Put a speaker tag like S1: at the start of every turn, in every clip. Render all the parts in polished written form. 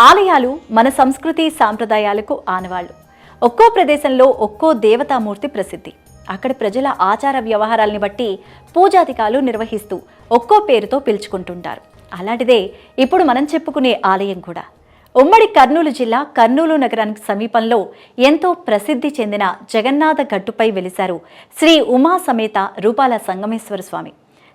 S1: ఆలయాలు మన సంస్కృతి సాంప్రదాయాలకు ఆనవాళ్లు. ఒక్కో ప్రదేశంలో ఒక్కో దేవతామూర్తి ప్రసిద్ధి. అక్కడి ప్రజల ఆచార వ్యవహారాల్ని బట్టి పూజాధికాలు నిర్వహిస్తూ ఒక్కో పేరుతో పిలుచుకుంటుంటారు. అలాంటిదే ఇప్పుడు మనం చెప్పుకునే ఆలయం కూడా. ఉమ్మడి కర్నూలు జిల్లా కర్నూలు నగరానికి సమీపంలో ఎంతో ప్రసిద్ధి చెందిన జగన్నాథ గట్టుపై వెలిశారు శ్రీ ఉమా సమేత రూపాల సంగమేశ్వర స్వామి.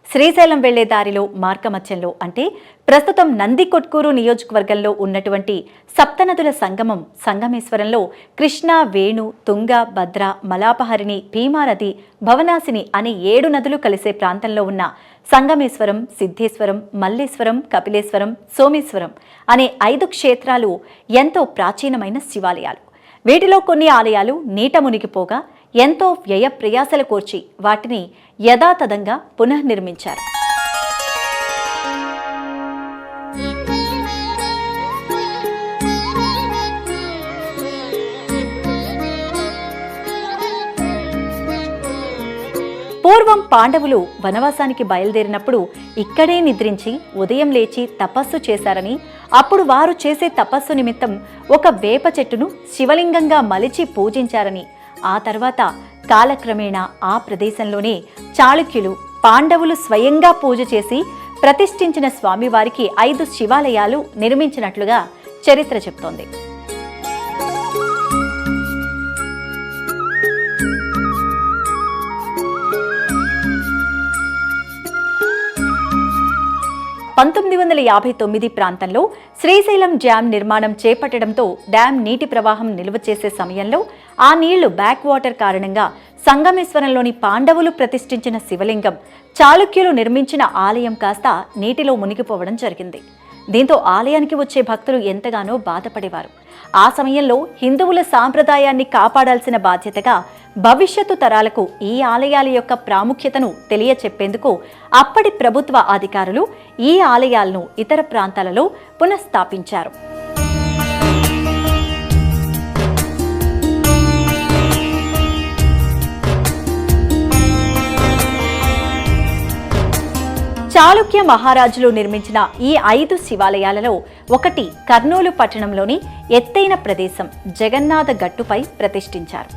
S1: శ్రీశైలం వెళ్లే దారిలో మార్గమధ్యంలో, అంటే ప్రస్తుతం నందికొట్కూరు నియోజకవర్గంలో ఉన్నటువంటి సప్తనదుల సంగమం సంగమేశ్వరంలో కృష్ణ, వేణు, తుంగ, భద్ర, మలాపహరిణి, భీమానది, భవనాసిని అనే 7 నదులు కలిసే ప్రాంతంలో ఉన్న సంగమేశ్వరం, సిద్ధేశ్వరం, మల్లేశ్వరం, కపిలేశ్వరం, సోమేశ్వరం అనే 5 క్షేత్రాలు ఎంతో ప్రాచీనమైన శివాలయాలు. వీటిలో కొన్ని ఆలయాలు నీట మునిగిపోగా ఎంతో వ్యయ ప్రయాసలు కోర్చి వాటిని యథాతథంగా పునర్నిర్మించారు. పూర్వం పాండవులు వనవాసానికి బయలుదేరినప్పుడు ఇక్కడే నిద్రించి ఉదయం లేచి తపస్సు చేశారని, అప్పుడు వారు చేసే తపస్సు నిమిత్తం ఒక వేప చెట్టును శివలింగంగా మలిచి పూజించారని, ఆ తర్వాత కాలక్రమేణా ఆ ప్రదేశంలోనే చాళుక్యులు పాండవులు స్వయంగా పూజ చేసి ప్రతిష్ఠించిన స్వామివారికి 5 శివాలయాలు నిర్మించినట్లుగా చరిత్ర చెప్తోంది. (1959) ప్రాంతంలో శ్రీశైలం డ్యాం నిర్మాణం చేపట్టడంతో డ్యాం నీటి ప్రవాహం నిల్వ చేసే సమయంలో ఆ నీళ్లు బ్యాక్ వాటర్ కారణంగా సంగమేశ్వరంలోని పాండవులు ప్రతిష్ఠించిన శివలింగం, చాళుక్యులు నిర్మించిన ఆలయం కాస్త నీటిలో మునిగిపోవడం జరిగింది. దీంతో ఆలయానికి వచ్చే భక్తులు ఎంతగానో బాధపడేవారు. ఆ సమయంలో హిందువుల సాంప్రదాయాన్ని కాపాడాల్సిన బాధ్యతగా భవిష్యత్తు తరాలకు ఈ ఆలయాల యొక్క ప్రాముఖ్యతను తెలియచెప్పేందుకు అప్పటి ప్రభుత్వ అధికారులు ఈ ఆలయాలను ఇతర ప్రాంతాలలో పునఃస్థాపించారు. చాళుక్య మహారాజులు నిర్మించిన ఈ 5 శివాలయాలలో ఒకటి కర్నూలు పట్టణంలోని ఎత్తైన ప్రదేశం జగన్నాథ గట్టుపై ప్రతిష్ఠించారు.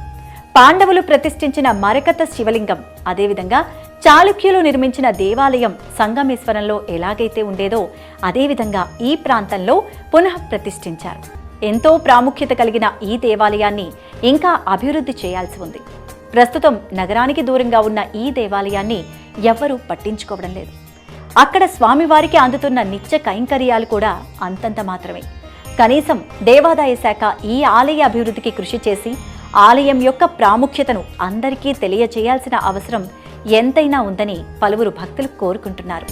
S1: పాండవులు ప్రతిష్ఠించిన మరకత శివలింగం, అదేవిధంగా చాళుక్యులు నిర్మించిన దేవాలయం సంగమేశ్వరంలో ఎలాగైతే ఉండేదో అదేవిధంగా ఈ ప్రాంతంలో పునః ప్రతిష్ఠించారు. ఎంతో ప్రాముఖ్యత కలిగిన ఈ దేవాలయాన్ని ఇంకా అభివృద్ధి చేయాల్సి ఉంది. ప్రస్తుతం నగరానికి దూరంగా ఉన్న ఈ దేవాలయాన్ని ఎవ్వరూ పట్టించుకోవడం లేదు. అక్కడ స్వామివారికి అందుతున్న నిత్య కైంకర్యాలు కూడా అంతంత మాత్రమే. కనీసం దేవాదాయ శాఖ ఈ ఆలయ అభివృద్ధికి కృషి చేసి ఆలయం యొక్క ప్రాముఖ్యతను అందరికీ తెలియజేయాల్సిన అవసరం ఎంతైనా ఉందని పలువురు భక్తులు కోరుకుంటున్నారు.